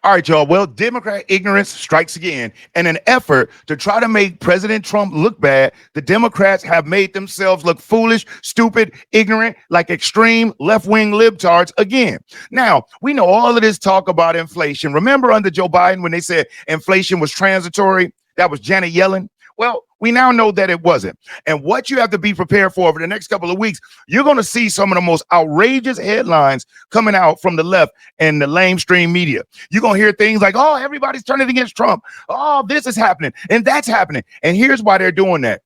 All right, y'all. Well, Democrat ignorance strikes again. In an effort to try to make President Trump look bad, the Democrats have made themselves look foolish, stupid, ignorant, like extreme left-wing libtards again. Now, we know all of this talk about inflation. Remember under Joe Biden when they said inflation was transitory? That was Janet Yellen. Well, we now know that it wasn't. And what you have to be prepared for over the next couple of weeks, you're going to see some of the most outrageous headlines coming out from the left and the lamestream media. You're going to hear things like, oh, everybody's turning against Trump. Oh, this is happening and that's happening. And here's why they're doing that.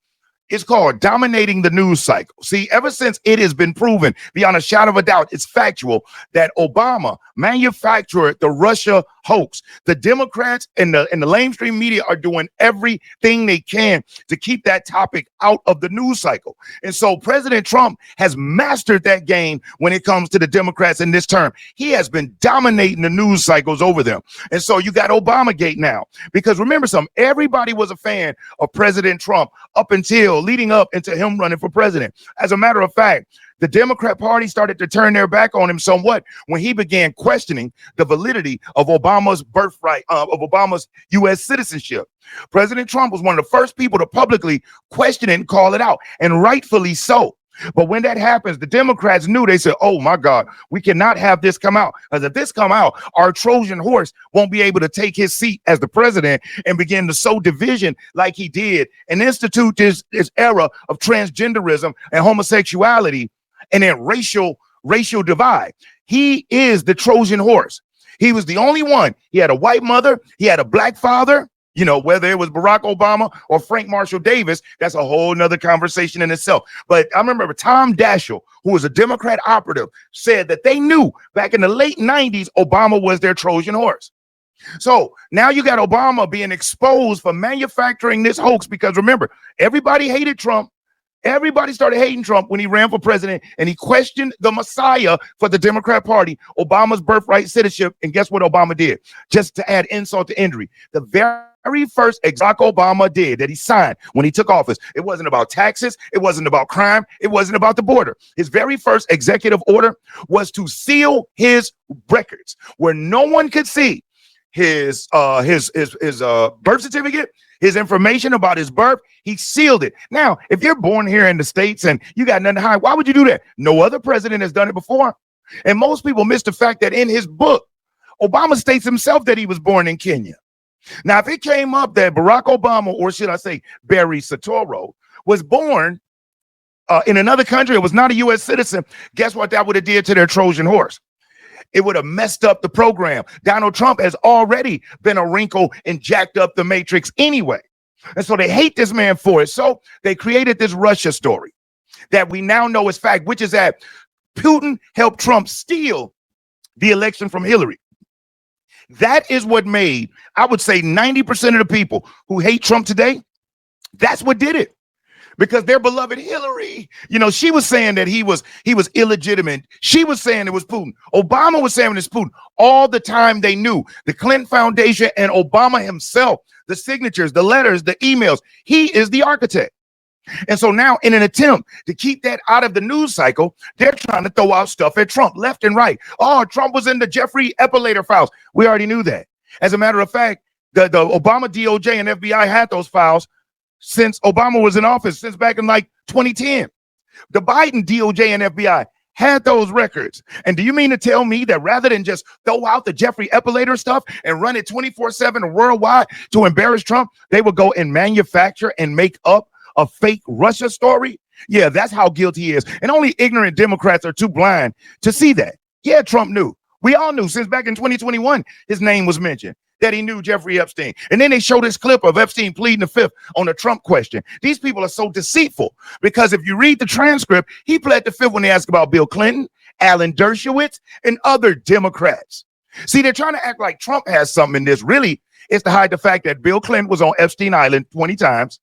It's called dominating the news cycle. See, ever since it has been proven beyond a shadow of a doubt, it's factual that Obama manufactured the Russia hoax. The Democrats and the lamestream media are doing everything they can to keep that topic out of the news cycle. And so President Trump has mastered that game when it comes to the Democrats in this term. He has been dominating the news cycles over them. And so you got Obamagate now, because remember something, everybody was a fan of President Trump up until leading up into him running for president. As a matter of fact, the Democrat Party started to turn their back on him somewhat when he began questioning the validity of Obama's birthright, of Obama's U.S. citizenship. President Trump was one of the first people to publicly question it and call it out, and rightfully so. But when that happens, the Democrats knew, they said, oh my God, we cannot have this come out. Because if this come out, our Trojan horse won't be able to take his seat as the president and begin to sow division like he did and institute this era of transgenderism and homosexuality and then racial divide. He is the Trojan horse. He was the only one. He had a white mother. He had a black father. You know, whether it was Barack Obama or Frank Marshall Davis, that's a whole nother conversation in itself. But I remember Tom Daschle, who was a Democrat operative, said that they knew back in the late 90s, Obama was their Trojan horse. So now you got Obama being exposed for manufacturing this hoax, because remember, everybody hated Trump. Everybody started hating Trump when he ran for president and he questioned the Messiah for the Democrat Party, Obama's birthright citizenship. And guess what Obama did? Just to add insult to injury, the very first Barack Obama did that he signed when he took office, it wasn't about taxes, it wasn't about crime, it wasn't about the border. His very first executive order was to seal his records where no one could see his birth certificate, his information about his birth. He sealed it. Now, if you're born here in the States and you got nothing to hide, why would you do that? No other president has done it before. And most people miss the fact that in his book, Obama states himself that he was born in Kenya. Now, if it came up that Barack Obama, or should I say Barry Soetoro, was born in another country, it was not a U.S. citizen, guess what that would have did to their Trojan horse? It would have messed up the program. Donald Trump has already been a wrinkle and jacked up the matrix anyway. And so they hate this man for it. So they created this Russia story that we now know is fact, which is that Putin helped Trump steal the election from Hillary. That is what made, I would say, 90% of the people who hate Trump today, that's what did it. Because their beloved Hillary, you know, she was saying that he was illegitimate. She was saying it was Putin. Obama was saying it's Putin. All the time they knew. The Clinton Foundation and Obama himself, the signatures, the letters, the emails, he is the architect. And so now in an attempt to keep that out of the news cycle, they're trying to throw out stuff at Trump left and right. Oh, Trump was in the Jeffrey Epstein files. We already knew that. As a matter of fact, the Obama DOJ and FBI had those files since Obama was in office, since back in like 2010. The Biden DOJ and FBI had those records. And do you mean to tell me that rather than just throw out the Jeffrey Epstein stuff and run it 24/7 worldwide to embarrass Trump, they would go and manufacture and make up a fake Russia story? Yeah, that's how guilty he is. And only ignorant Democrats are too blind to see that. Yeah, Trump knew. We all knew since back in 2021, his name was mentioned, that he knew Jeffrey Epstein. And then they show this clip of Epstein pleading the fifth on the Trump question. These people are so deceitful because if you read the transcript, he pled the fifth when they asked about Bill Clinton, Alan Dershowitz, and other Democrats. See, they're trying to act like Trump has something in this. Really, it's to hide the fact that Bill Clinton was on Epstein Island 20 times.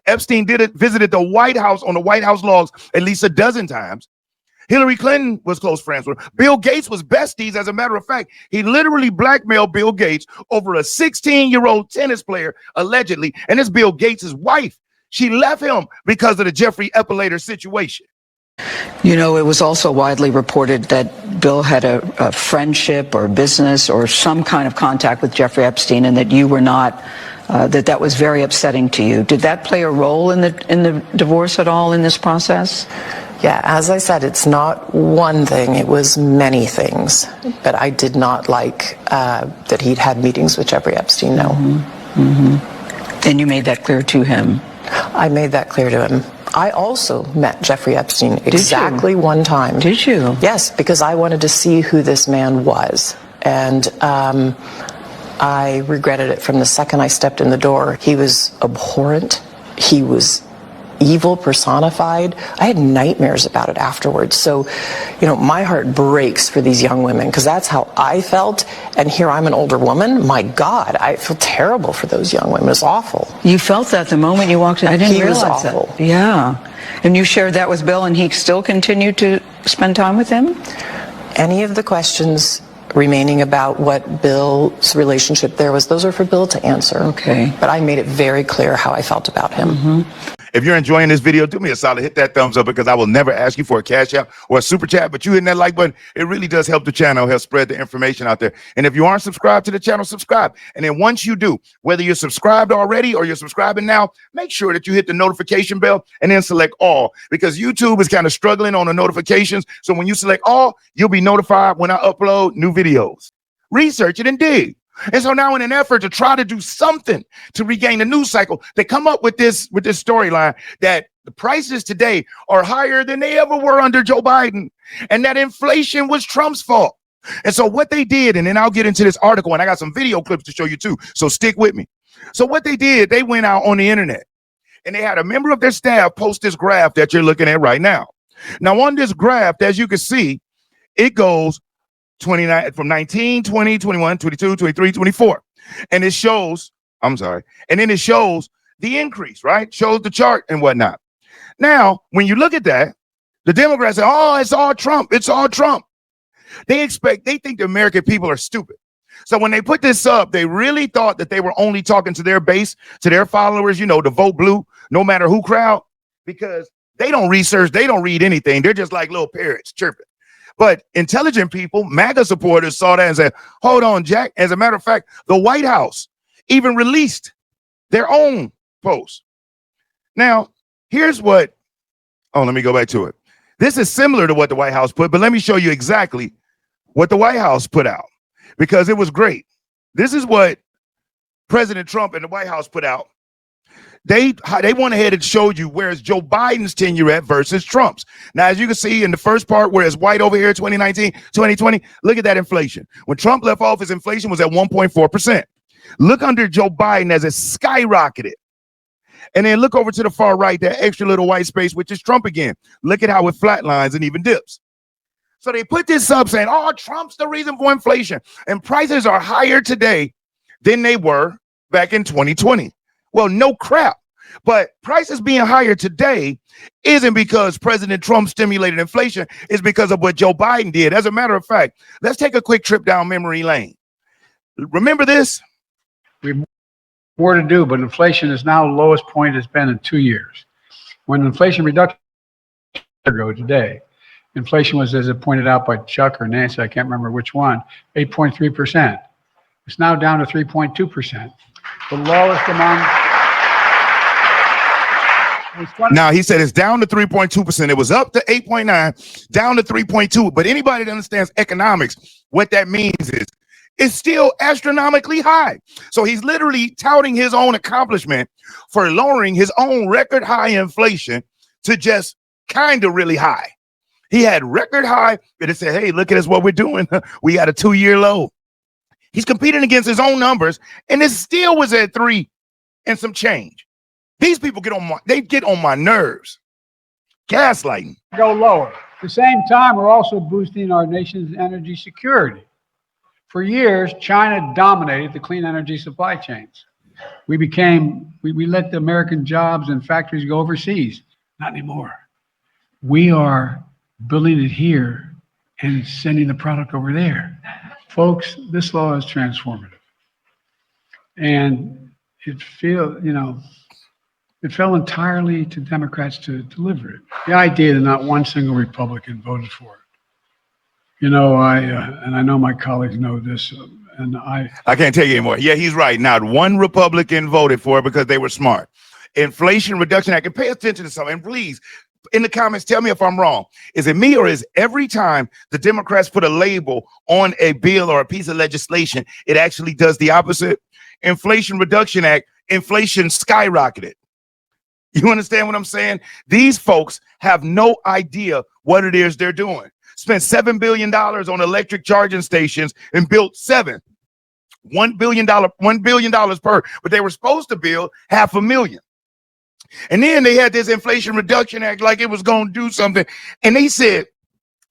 Epstein visited the White House on the White House logs at least a dozen times. Hillary Clinton was close friends with her. Bill Gates was besties. As a matter of fact, he literally blackmailed Bill Gates over a 16-year-old tennis player, allegedly. And it's Bill Gates' wife. She left him because of the Jeffrey Epstein situation. You know, it was also widely reported that Bill had a friendship or business or some kind of contact with Jeffrey Epstein, and that you were not, that was very upsetting to you. Did that play a role in the divorce at all in this process? Yeah, as I said, it's not one thing, it was many things. But I did not like that he'd had meetings with Jeffrey Epstein, no. Mm-hmm. Mm-hmm. And you made that clear to him? I made that clear to him. I also met Jeffrey Epstein exactly one time. Did you? Yes, because I wanted to see who this man was. And I regretted it from the second I stepped in the door. He was abhorrent. He was evil personified. I had nightmares about it afterwards. So, you know, my heart breaks for these young women because that's how I felt. And here I'm an older woman. My God, I feel terrible for those young women. It's awful. You felt that the moment you walked in? I didn't realize was awful. That. Yeah. And you shared that with Bill, and he still continued to spend time with him? Any of the questions remaining about what Bill's relationship there was, those are for Bill to answer. Okay. But I made it very clear how I felt about him. Mm-hmm. If you're enjoying this video, do me a solid, hit that thumbs up, because I will never ask you for a cash app or a super chat, but you hitting that like button, it really does help the channel, help spread the information out there. And if you aren't subscribed to the channel, subscribe. And then once you do, whether you're subscribed already or you're subscribing now, make sure that you hit the notification bell and then select all, because YouTube is kind of struggling on the notifications. So when you select all, you'll be notified when I upload new videos. Research it and dig. And so now, in an effort to try to do something to regain the news cycle, they come up with this storyline that the prices today are higher than they ever were under Joe Biden, and that inflation was Trump's fault. And so what they did, and then I'll get into this article, and I got some video clips to show you too, so stick with me. So what they did, they went out on the internet, and they had a member of their staff post this graph that you're looking at right now. Now, on this graph, as you can see, it goes 29 from 19, 20, 21, 22, 23, 24. And it shows, and then it shows the increase, right? Shows the chart and whatnot. Now, when you look at that, the Democrats say, oh, it's all Trump. It's all Trump. They think the American people are stupid. So when they put this up, they really thought that they were only talking to their base, to their followers, you know, the vote blue, no matter who crowd, because they don't research, they don't read anything. They're just like little parrots chirping. But intelligent people, MAGA supporters, saw that and said, hold on, Jack. As a matter of fact, the White House even released their own post. Now, here's what, let me go back to it. This is similar to what the White House put, but let me show you exactly what the White House put out, because it was great. This is what President Trump and the White House put out. They went ahead and showed you where's Joe Biden's tenure at versus Trump's. Now, as you can see in the first part, where it's white over here, 2019, 2020, look at that inflation. When Trump left office, inflation was at 1.4%. Look under Joe Biden as it skyrocketed. And then look over to the far right, that extra little white space, which is Trump again. Look at how it flatlines and even dips. So they put this up saying, oh, Trump's the reason for inflation. And prices are higher today than they were back in 2020. Well, no crap. But prices being higher today isn't because President Trump stimulated inflation. It's because of what Joe Biden did. As a matter of fact, let's take a quick trip down memory lane. Remember this? We have more to do, but inflation is now the lowest point it's been in 2 years. When inflation reduction ago today, inflation was, as it pointed out by Chuck or Nancy, I can't remember which one, 8.3%. It's now down to 3.2%. The lowest among. Now, he said it's down to 3.2%. It was up to 8.9, down to 3.2. But anybody that understands economics, what that means is it's still astronomically high. So he's literally touting his own accomplishment for lowering his own record high inflation to just kind of really high. He had record high, but it said, hey, look at us, what we're doing. We got a 2-year low. He's competing against his own numbers, and it still was at 3 and some change. These people get on my nerves. Gaslighting. Go lower. At the same time, we're also boosting our nation's energy security. For years, China dominated the clean energy supply chains. We let the American jobs and factories go overseas. Not anymore. We are building it here and sending the product over there. Folks, this law is transformative. And it feels, It fell entirely to Democrats to deliver it. The idea that not one single Republican voted for it. You know, and I know my colleagues know this, and I can't tell you anymore. Yeah, he's right. Not one Republican voted for it because they were smart. Inflation Reduction Act, and pay attention to something, and please, in the comments, tell me if I'm wrong. Is it me, or is every time the Democrats put a label on a bill or a piece of legislation, it actually does the opposite? Inflation Reduction Act, inflation skyrocketed. You understand what I'm saying? These folks have no idea what it is they're doing. Spent $7 billion on electric charging stations and built $1 billion per, but they were supposed to build $500,000. And then they had this Inflation Reduction Act like it was going to do something. And they said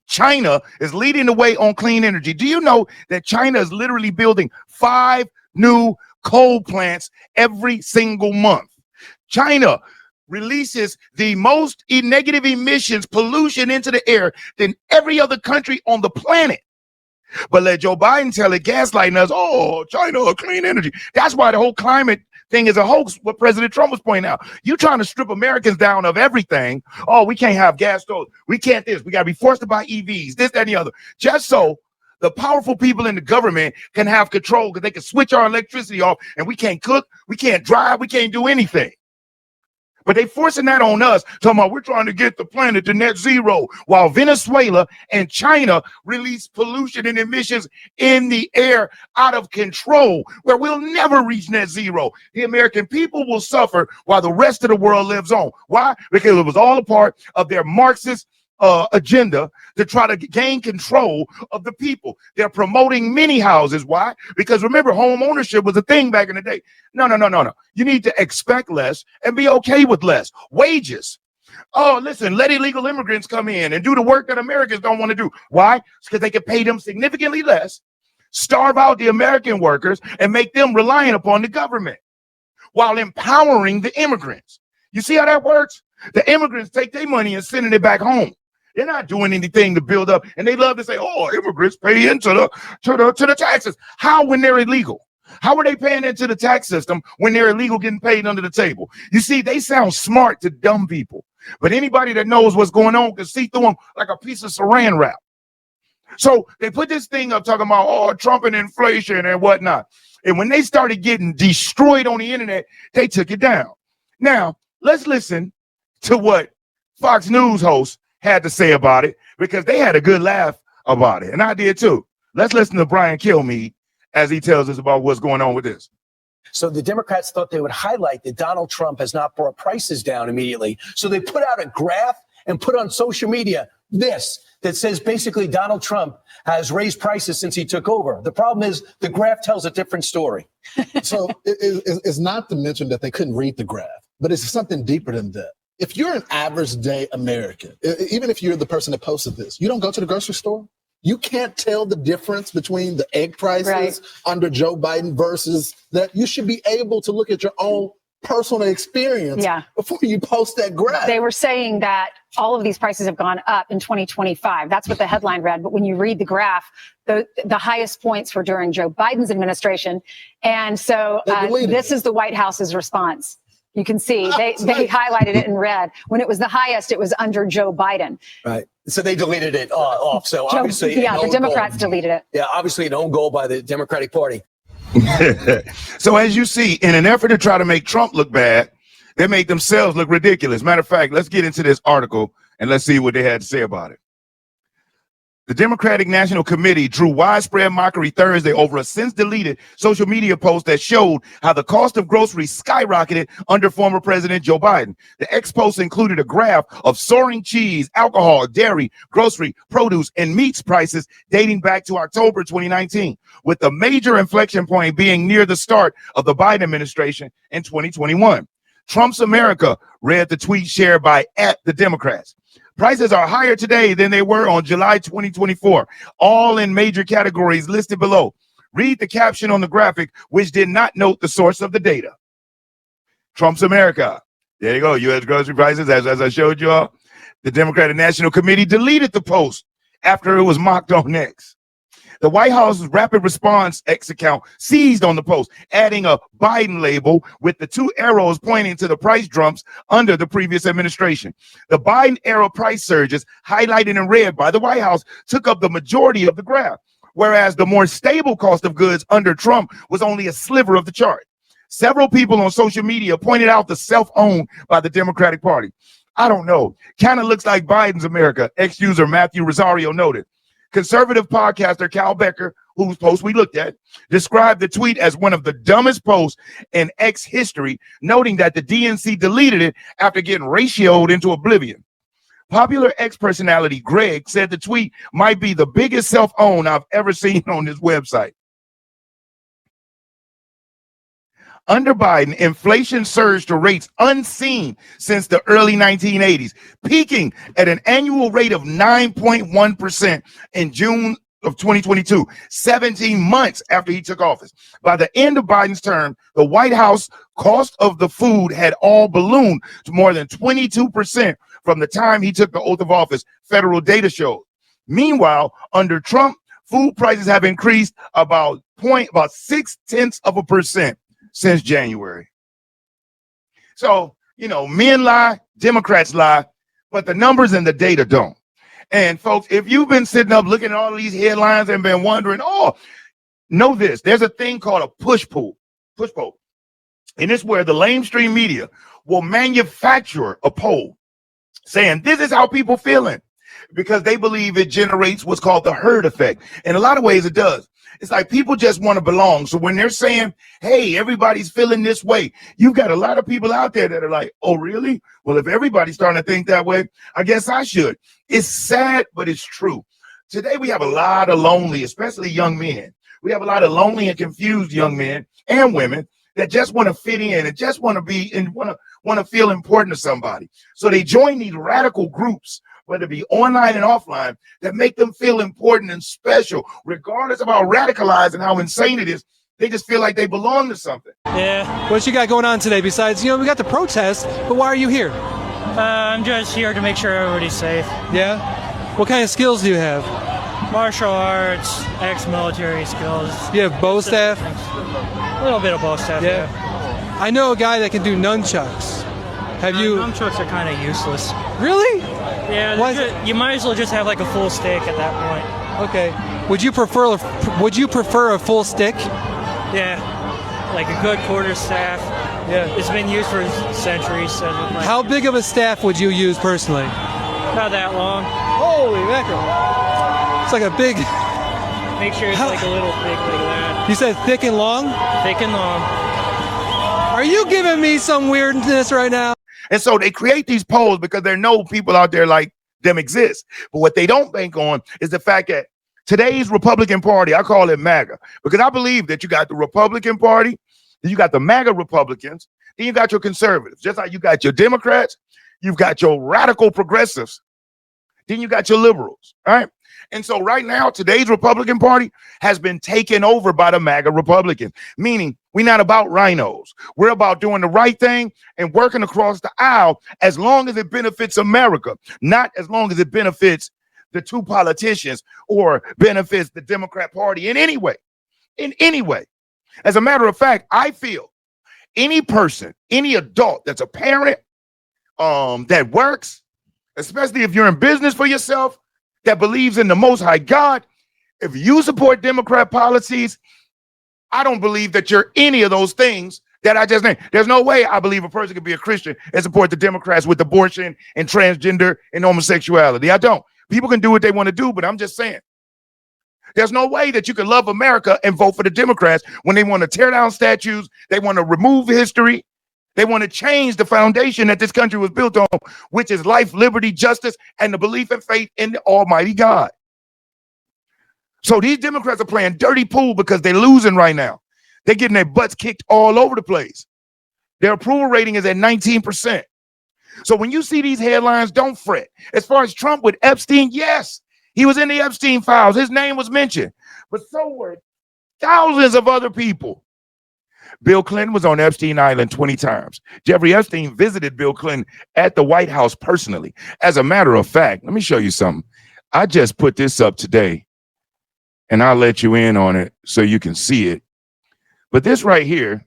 China is leading the way on clean energy. Do you know that China is literally building 5 new coal plants every single month? China releases the most negative emissions, pollution into the air than every other country on the planet. But let Joe Biden tell it, gaslighting us, oh, China, clean energy. That's why the whole climate thing is a hoax, what President Trump was pointing out. You trying to strip Americans down of everything. Oh, we can't have gas stoves. We can't this. We got to be forced to buy EVs, this, that, and the other. Just so the powerful people in the government can have control, because they can switch our electricity off and we can't cook, we can't drive, we can't do anything. But they forcing that on us, talking about we're trying to get the planet to net zero, while Venezuela and China release pollution and emissions in the air out of control, where we'll never reach net zero. The American people will suffer while the rest of the world lives on. Why? Because it was all a part of their Marxist agenda to try to gain control of the people. They're promoting mini houses. Why? Because remember, home ownership was a thing back in the day. No. You need to expect less and be okay with less. Wages. Oh, listen, let illegal immigrants come in and do the work that Americans don't want to do. Why? It's because they can pay them significantly less, starve out the American workers, and make them reliant upon the government while empowering the immigrants. You see how that works? The immigrants take their money and sending it back home. They're not doing anything to build up, and they love to say, "Oh, immigrants pay into the taxes." How, when they're illegal? How are they paying into the tax system when they're illegal, getting paid under the table? You see, they sound smart to dumb people, but anybody that knows what's going on can see through them like a piece of saran wrap. So they put this thing up talking about, oh, Trump and inflation and whatnot. And when they started getting destroyed on the internet, they took it down. Now, let's listen to what Fox News hosts had to say about it, because they had a good laugh about it, and I did too. Let's listen to Brian Kilmeade as he tells us about what's going on with this. So the Democrats thought they would highlight that Donald Trump has not brought prices down immediately. So they put out a graph and put on social media this that says basically Donald Trump has raised prices since he took over. The problem is the graph tells a different story. So it's not to mention that they couldn't read the graph, but it's something deeper than that. If you're an average day American, even if you're the person that posted this, you don't go to the grocery store. You can't tell the difference between the egg prices under Joe Biden versus that. You should be able to look at your own personal experience before you post that graph. They were saying that all of these prices have gone up in 2025. That's what the headline read. But when you read the graph, the highest points were during Joe Biden's administration. And so this is the White House's response. You can see they highlighted it in red. When it was the highest, it was under Joe Biden. Right. So they deleted it off. So obviously, the Democrats deleted it. Yeah, obviously an own goal by the Democratic Party. So as you see, in an effort to try to make Trump look bad, they make themselves look ridiculous. Matter of fact, let's get into this article and let's see what they had to say about it. The Democratic National Committee drew widespread mockery Thursday over a since-deleted social media post that showed how the cost of groceries skyrocketed under former President Joe Biden. The ex-post included a graph of soaring cheese, alcohol, dairy, grocery, produce, and meats prices dating back to October 2019, with the major inflection point being near the start of the Biden administration in 2021. Trump's America, read the tweet shared by @the Democrats. Prices are higher today than they were on July 2024, all in major categories listed below. Read the caption on the graphic, which did not note the source of the data. Trump's America. There you go, U.S. grocery prices, as I showed you all. The Democratic National Committee deleted the post after it was mocked on X. The White House's Rapid Response X account seized on the post, adding a Biden label with the two arrows pointing to the price jumps under the previous administration. The Biden era price surges, highlighted in red by the White House, took up the majority of the graph, whereas the more stable cost of goods under Trump was only a sliver of the chart. Several people on social media pointed out the self-owned by the Democratic Party. I don't know. Kind of looks like Biden's America, ex-user Matthew Rosario noted. Conservative podcaster Cal Becker, whose post we looked at, described the tweet as one of the dumbest posts in X history, noting that the DNC deleted it after getting ratioed into oblivion. Popular X personality Greg said the tweet might be the biggest self-own I've ever seen on this website. Under Biden, inflation surged to rates unseen since the early 1980s, peaking at an annual rate of 9.1% in June of 2022, 17 months after he took office. By the end of Biden's term, the White House cost of the food had all ballooned to more than 22% from the time he took the oath of office, federal data shows. Meanwhile, under Trump, food prices have increased about 0.6% since January. So, men lie, Democrats lie, but the numbers and the data don't. And folks, if you've been sitting up looking at all these headlines and been wondering, know this, there's a thing called a push poll. And it's where the lamestream media will manufacture a poll saying this is how people feeling, because they believe it generates what's called the herd effect. In a lot of ways it does. It's like people just want to belong. So when they're saying, hey, everybody's feeling this way, you've got a lot of people out there that are like, oh, really? Well, if everybody's starting to think that way, I guess I should. It's sad, but it's true. Today, we have a lot of lonely, especially young men. We have a lot of lonely and confused young men and women that just want to fit in and just want to be and want to feel important to somebody. So they join these radical groups, whether it be online and offline, that make them feel important and special, regardless of how radicalized and how insane it is. They just feel like they belong to something. Yeah. What you got going on today besides, we got the protest, but why are you here? I'm just here to make sure everybody's safe. Yeah? What kind of skills do you have? Martial arts, ex-military skills. You have bow staff? A little bit of bow staff, yeah. I know a guy that can do nunchucks. Have you? Nunchucks are kind of useless. Really? Yeah, you might as well just have like a full stick at that point. Okay. Would you prefer a full stick? Yeah, like a good quarter staff. Yeah. It's been used for centuries. So how big of a staff would you use personally? Not that long. Holy mackerel. It's like a big... Make sure it's like a little thick like that. You said thick and long? Thick and long. Are you giving me some weirdness right now? And so they create these polls because there are no people out there like them exist. But what they don't bank on is the fact that today's Republican Party, I call it MAGA, because I believe that you got the Republican Party, then you got the MAGA Republicans, then you got your conservatives. Just like you got your Democrats, you've got your radical progressives, then you got your liberals, all right? And so right now, today's Republican Party has been taken over by the MAGA Republicans, meaning we're not about rhinos. We're about doing the right thing and working across the aisle as long as it benefits America, not as long as it benefits the two politicians or benefits the Democrat Party in any way. In any way. As a matter of fact, I feel any person, any adult that's a parent, that works, especially if you're in business for yourself, that believes in the Most High God, if you support Democrat policies, I don't believe that you're any of those things that I just named. There's no way I believe a person can be a Christian and support the Democrats with abortion and transgender and homosexuality. I don't. People can do what they want to do, but I'm just saying. There's no way that you can love America and vote for the Democrats when they want to tear down statues, they want to remove history, they want to change the foundation that this country was built on, which is life, liberty, justice, and the belief and faith in the Almighty God. So these Democrats are playing dirty pool because they're losing right now. They're getting their butts kicked all over the place. Their approval rating is at 19%. So when you see these headlines, don't fret. As far as Trump with Epstein, yes, he was in the Epstein files. His name was mentioned. But so were thousands of other people. Bill Clinton was on Epstein Island 20 times. Jeffrey Epstein visited Bill Clinton at the White House personally. As a matter of fact, let me show you something. I just put this up today. and I'll let you in on it so you can see it. But this right here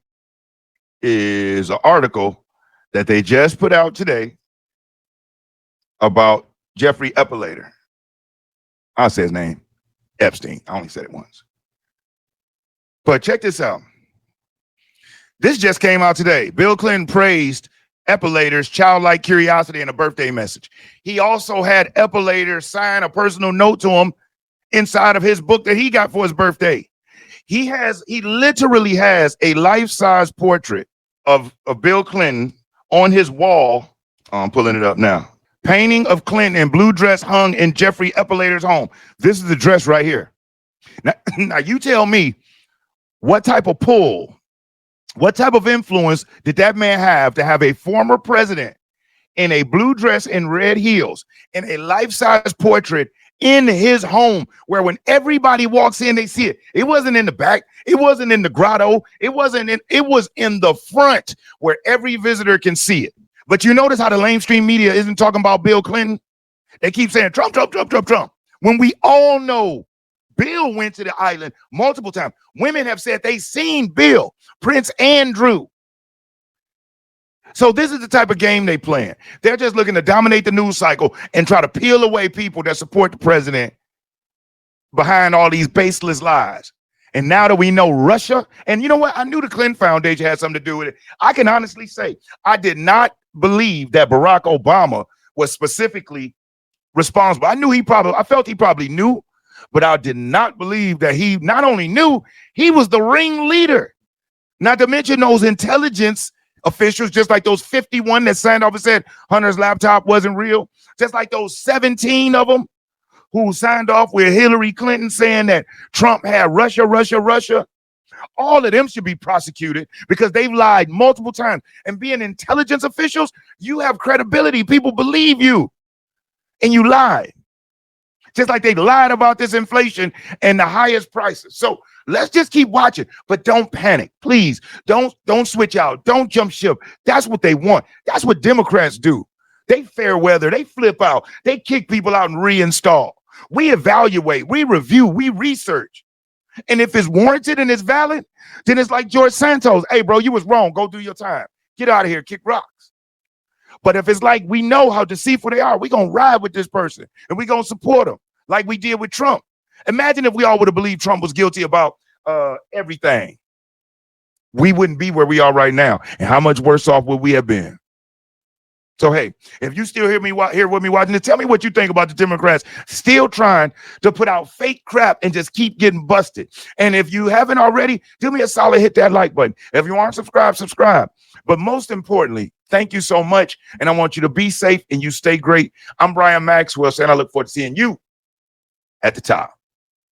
is an article that they just put out today about Jeffrey Epstein. I'll say his name, Epstein. I only said it once. But check this out. This just came out today. Bill Clinton praised Epstein's childlike curiosity in a birthday message. He also had Epstein sign a personal note to him inside of his book that he got for his birthday. He literally has a life-size portrait of Bill Clinton on his wall. I'm pulling it up now. Painting of Clinton in blue dress hung in Jeffrey Epstein's home. This is the dress right here. Now you tell me, what type of pull, what type of influence did that man have to have a former president in a blue dress and red heels in a life-size portrait in his home, where when everybody walks in, they see it? It wasn't in the back. It wasn't in the grotto. It was in the front where every visitor can see it. But you notice how the mainstream media isn't talking about Bill Clinton? They keep saying Trump, Trump, Trump, Trump, Trump. When we all know Bill went to the island multiple times. Women have said they seen Bill, Prince Andrew. So this is the type of game they playing. They're just looking to dominate the news cycle and try to peel away people that support the president behind all these baseless lies. And now that we know Russia, and you know what? I knew the Clinton Foundation had something to do with it. I can honestly say I did not believe that Barack Obama was specifically responsible. I felt he probably knew, but I did not believe that he not only knew, he was the ringleader. Not to mention those intelligence officials, just like those 51 that signed off and said Hunter's laptop wasn't real, just like those 17 of them who signed off with Hillary Clinton saying that Trump had Russia. All of them should be prosecuted because they've lied multiple times. And being intelligence officials, you have credibility. People believe you, and you lied. Just like they lied about this inflation and the highest prices. So let's just keep watching, but don't panic. Please don't switch out. Don't jump ship. That's what they want. That's what Democrats do. They fair weather. They flip out. They kick people out and reinstall. We evaluate, we review, we research. And if it's warranted and it's valid, then it's like George Santos. Hey, bro, you was wrong. Go do your time. Get out of here. Kick rocks. But if it's like we know how deceitful they are, we're going to ride with this person and we're going to support them like we did with Trump. Imagine if we all would have believed Trump was guilty about everything. We wouldn't be where we are right now. And how much worse off would we have been? So, hey, if you still here with me watching this, tell me what you think about the Democrats still trying to put out fake crap and just keep getting busted. And if you haven't already, do me a solid, hit that like button. If you aren't subscribed, subscribe. But most importantly, thank you so much. And I want you to be safe and you stay great. I'm Brian Maxwell, and I look forward to seeing you at the top.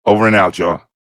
Over and out, y'all.